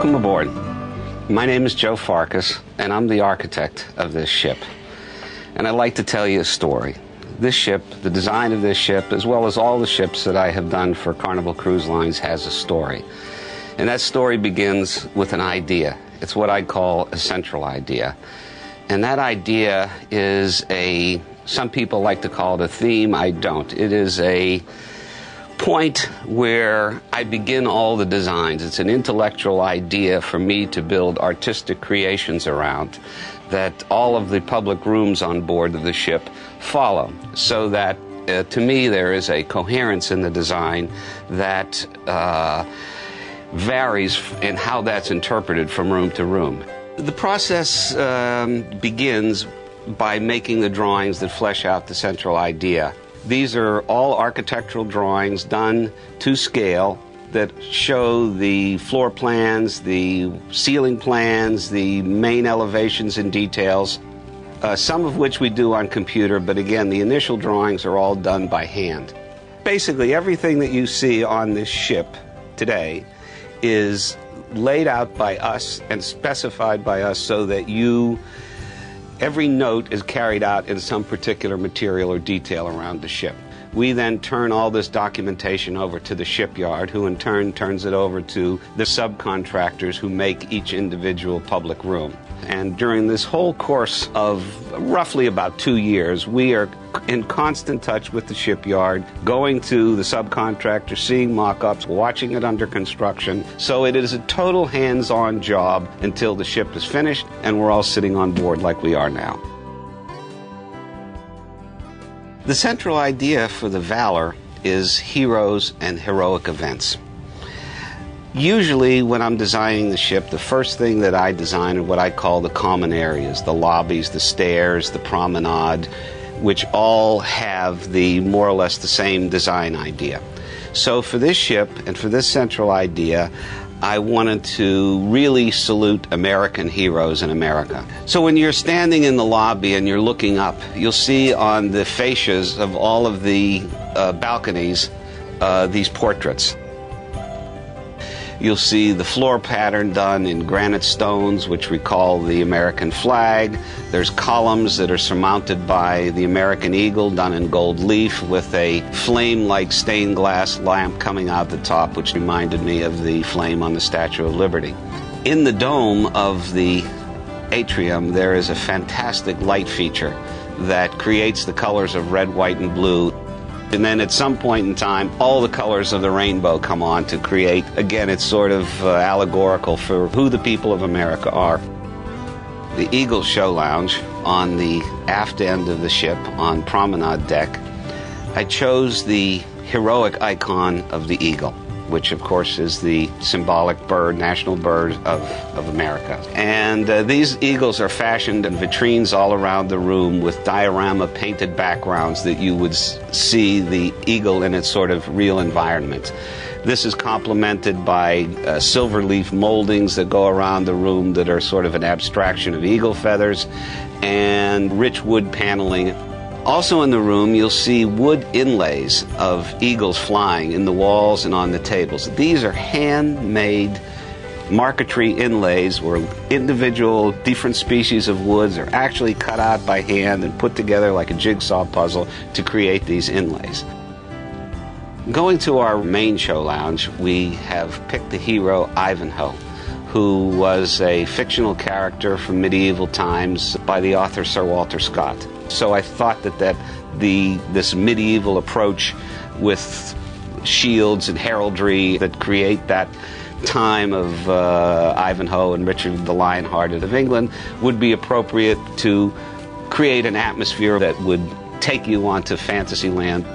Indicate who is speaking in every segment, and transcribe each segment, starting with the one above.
Speaker 1: Welcome aboard. My name is Joe Farkas, and I'm the architect of this ship. And I'd like to tell you a story. This ship, the design of this ship, as well as all the ships that I have done for Carnival Cruise Lines, has a story. And that story begins with an idea. It's what I'd call a central idea. And that idea is some people like to call it a theme. I don't. It is a point where I begin all the designs. It's an intellectual idea for me to build artistic creations around that all of the public rooms on board of the ship follow, so that to me there is a coherence in the design that varies in how that's interpreted from room to room. The process begins by making the drawings that flesh out the central idea. These are all architectural drawings done to scale that show the floor plans, the ceiling plans, the main elevations and details, some of which we do on computer, but again, the initial drawings are all done by hand. Basically, everything that you see on this ship today is laid out by us and specified by us so that every note is carried out in some particular material or detail around the ship. We then turn all this documentation over to the shipyard, who in turn turns it over to the subcontractors who make each individual public room. And during this whole course of roughly about 2 years, we are in constant touch with the shipyard, going to the subcontractor, seeing mock-ups, watching it under construction. So it is a total hands-on job until the ship is finished and we're all sitting on board like we are now. The central idea for the Valor is heroes and heroic events. Usually when I'm designing the ship, the first thing that I design are what I call the common areas, the lobbies, the stairs, the promenade, which all have more or less the same design idea. So for this ship and for this central idea, I wanted to really salute American heroes in America. So when you're standing in the lobby and you're looking up, you'll see on the fascias of all of the balconies these portraits. You'll see the floor pattern done in granite stones, which recall the American flag. There's columns that are surmounted by the American eagle done in gold leaf with a flame-like stained glass lamp coming out the top, which reminded me of the flame on the Statue of Liberty. In the dome of the atrium, there is a fantastic light feature that creates the colors of red, white, and blue. And then at some point in time, all the colors of the rainbow come on to create, again, it's sort of allegorical for who the people of America are. The Eagle Show Lounge on the aft end of the ship on promenade deck, I chose the heroic icon of the eagle, which of course is the symbolic bird, national bird of America. And these eagles are fashioned in vitrines all around the room with diorama painted backgrounds that you would see the eagle in its sort of real environment. This is complemented by silver leaf moldings that go around the room that are sort of an abstraction of eagle feathers, and rich wood paneling. Also in the room, you'll see wood inlays of eagles flying in the walls and on the tables. These are handmade marquetry inlays where individual different species of woods are actually cut out by hand and put together like a jigsaw puzzle to create these inlays. Going to our main show lounge, we have picked the hero Ivanhoe, who was a fictional character from medieval times by the author Sir Walter Scott. So I thought that this medieval approach with shields and heraldry that create that time of Ivanhoe and Richard the Lionhearted of England would be appropriate to create an atmosphere that would take you onto Fantasyland.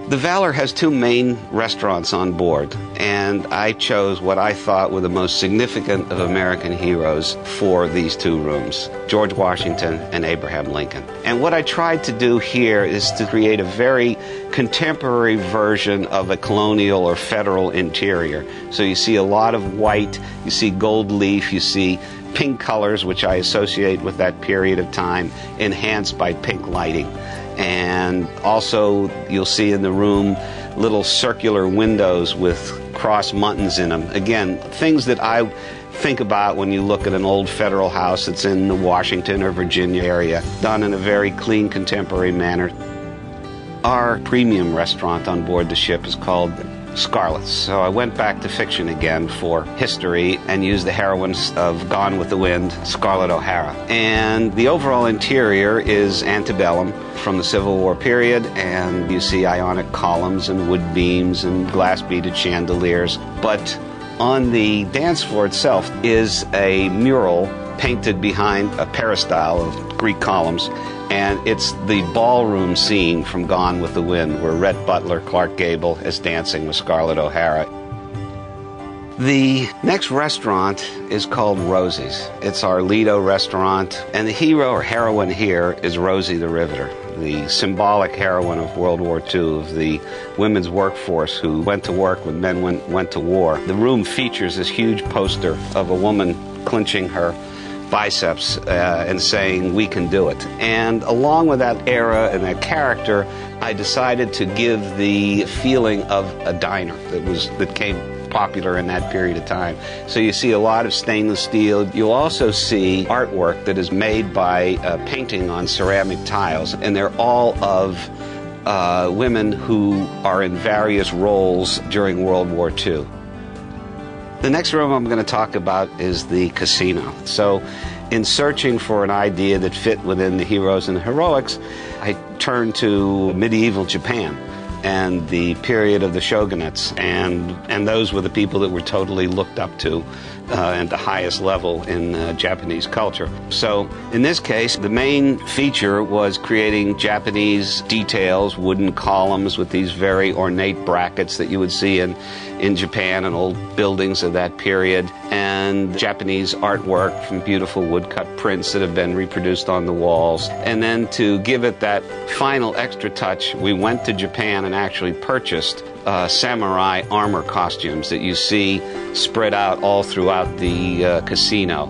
Speaker 1: The Valor has two main restaurants on board, and I chose what I thought were the most significant of American heroes for these two rooms, George Washington and Abraham Lincoln. And what I tried to do here is to create a very contemporary version of a colonial or federal interior. So you see a lot of white, you see gold leaf, you see pink colors, which I associate with that period of time, enhanced by pink lighting. And also you'll see in the room little circular windows with cross muntins in them. Again, things that I think about when you look at an old federal house that's in the Washington or Virginia area, done in a very clean, contemporary manner. Our premium restaurant on board the ship is called Scarlet's. So I went back to fiction again for history and used the heroines of Gone with the Wind, Scarlett O'Hara. And the overall interior is antebellum from the Civil War period, and you see ionic columns and wood beams and glass beaded chandeliers. But on the dance floor itself is a mural painted behind a peristyle of Greek columns, and it's the ballroom scene from Gone with the Wind, where Rhett Butler, Clark Gable, is dancing with Scarlett O'Hara. The next restaurant is called Rosie's. It's our Lido restaurant, and the hero or heroine here is Rosie the Riveter, the symbolic heroine of World War II, of the women's workforce who went to work when men went to war. The room features this huge poster of a woman clenching her biceps and saying, "We can do it." And along with that era and that character, I decided to give the feeling of a diner that came popular in that period of time. So you see a lot of stainless steel. You'll also see artwork that is made by painting on ceramic tiles, and they're all of women who are in various roles during World War II. The next room I'm going to talk about is the casino. So in searching for an idea that fit within the heroes and the heroics, I turned to medieval Japan and the period of the shogunates, and those were the people that were totally looked up to at the highest level in Japanese culture. So in this case, the main feature was creating Japanese details, wooden columns with these very ornate brackets that you would see in Japan and old buildings of that period, and Japanese artwork from beautiful woodcut prints that have been reproduced on the walls. And then to give it that final extra touch, we went to Japan and actually purchased samurai armor costumes that you see spread out all throughout the casino.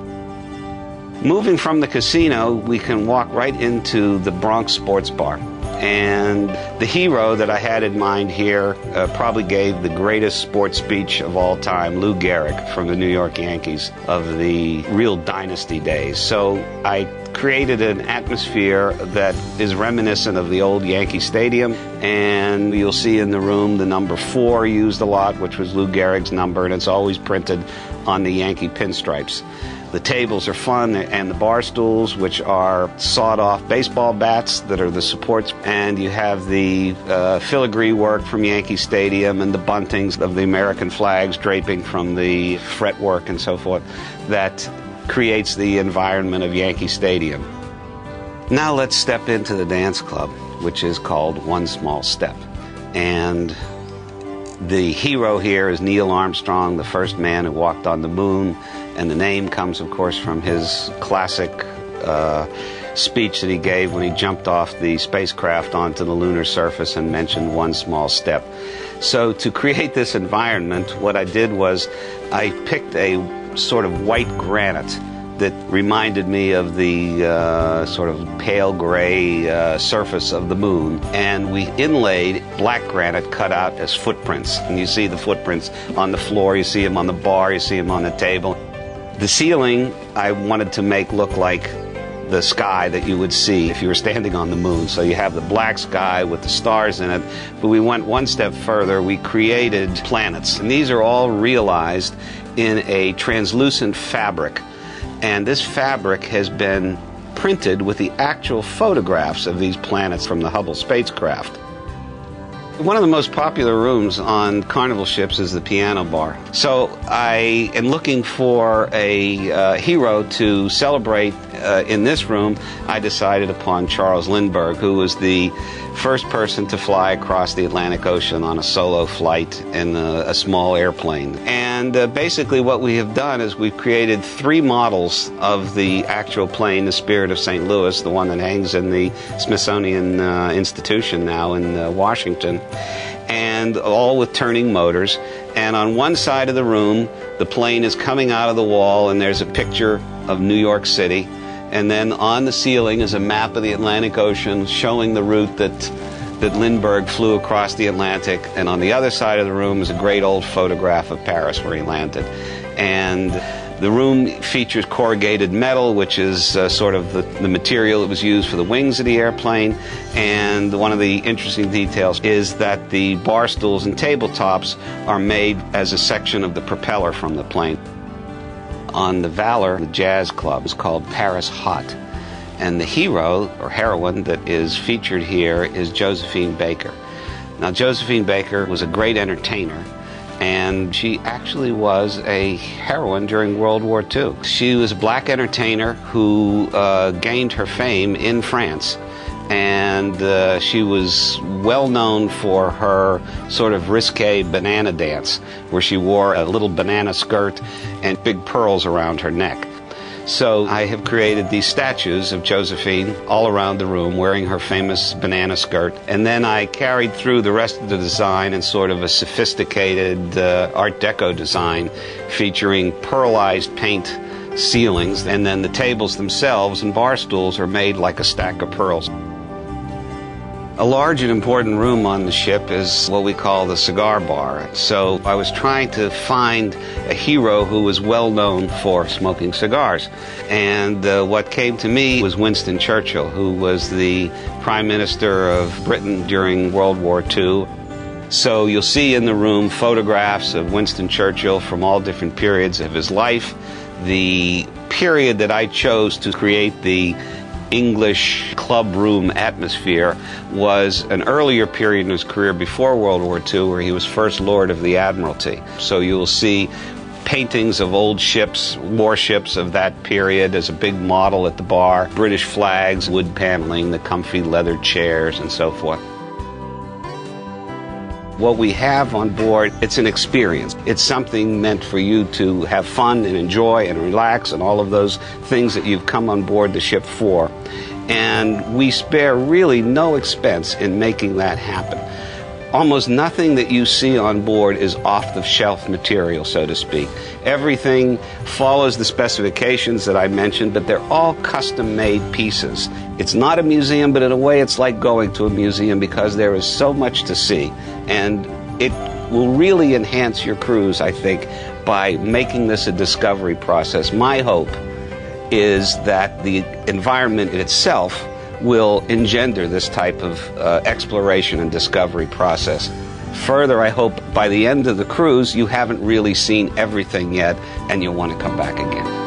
Speaker 1: Moving from the casino, we can walk right into the Bronx Sports Bar. And the hero that I had in mind here probably gave the greatest sports speech of all time, Lou Gehrig from the New York Yankees of the real dynasty days. So I created an atmosphere that is reminiscent of the old Yankee Stadium, and you'll see in the room the number 4 used a lot, which was Lou Gehrig's number, and it's always printed on the Yankee pinstripes. The tables are fun, and the bar stools, which are sawed-off baseball bats that are the supports, and you have the filigree work from Yankee Stadium and the buntings of the American flags draping from the fretwork and so forth that creates the environment of Yankee Stadium. Now let's step into the dance club, which is called One Small Step. And the hero here is Neil Armstrong, the first man who walked on the moon, and the name comes, of course, from his classic speech that he gave when he jumped off the spacecraft onto the lunar surface and mentioned one small step. So to create this environment, what I did was I picked a sort of white granite that reminded me of the sort of pale gray surface of the moon, and we inlaid black granite cut out as footprints. And you see the footprints on the floor, you see them on the bar, you see them on the table. The ceiling I wanted to make look like the sky that you would see if you were standing on the moon. So you have the black sky with the stars in it, but we went one step further. We created planets, and these are all realized in a translucent fabric. And this fabric has been printed with the actual photographs of these planets from the Hubble spacecraft. One of the most popular rooms on Carnival ships is the piano bar. So I am looking for a hero to celebrate in this room. I decided upon Charles Lindbergh, who was the first person to fly across the Atlantic Ocean on a solo flight in a small airplane. And basically what we have done is we've created 3 models of the actual plane, the Spirit of St. Louis, the one that hangs in the Smithsonian Institution now in Washington, and all with turning motors. And on one side of the room, the plane is coming out of the wall, and there's a picture of New York City. And then on the ceiling is a map of the Atlantic Ocean showing the route that that Lindbergh flew across the Atlantic, and on the other side of the room is a great old photograph of Paris where he landed. And the room features corrugated metal, which is sort of the material that was used for the wings of the airplane. And one of the interesting details is that the bar stools and tabletops are made as a section of the propeller from the plane. On the Valor, the jazz club is called Paris Hot. And the hero, or heroine, that is featured here is Josephine Baker. Now, Josephine Baker was a great entertainer, and she actually was a heroine during World War II. She was a black entertainer who gained her fame in France, and she was well known for her sort of risque banana dance, where she wore a little banana skirt and big pearls around her neck. So I have created these statues of Josephine all around the room wearing her famous banana skirt. And then I carried through the rest of the design in sort of a sophisticated Art Deco design featuring pearlized paint ceilings. And then the tables themselves and bar stools are made like a stack of pearls. A large and important room on the ship is what we call the cigar bar. So I was trying to find a hero who was well known for smoking cigars. And what came to me was Winston Churchill, who was the Prime Minister of Britain during World War II. So you'll see in the room photographs of Winston Churchill from all different periods of his life. The period that I chose to create the English club room atmosphere was an earlier period in his career before World War II, where he was First Lord of the Admiralty. So you will see paintings of old ships, warships of that period as a big model at the bar, British flags, wood paneling, the comfy leather chairs, and so forth. What we have on board, it's an experience. It's something meant for you to have fun and enjoy and relax and all of those things that you've come on board the ship for. And we spare really no expense in making that happen. Almost nothing that you see on board is off-the-shelf material, so to speak. Everything follows the specifications that I mentioned, but they're all custom-made pieces. It's not a museum, but in a way it's like going to a museum because there is so much to see. And it will really enhance your cruise, I think, by making this a discovery process. My hope is that the environment in itself will engender this type of exploration and discovery process. Further, I hope by the end of the cruise you haven't really seen everything yet and you'll want to come back again.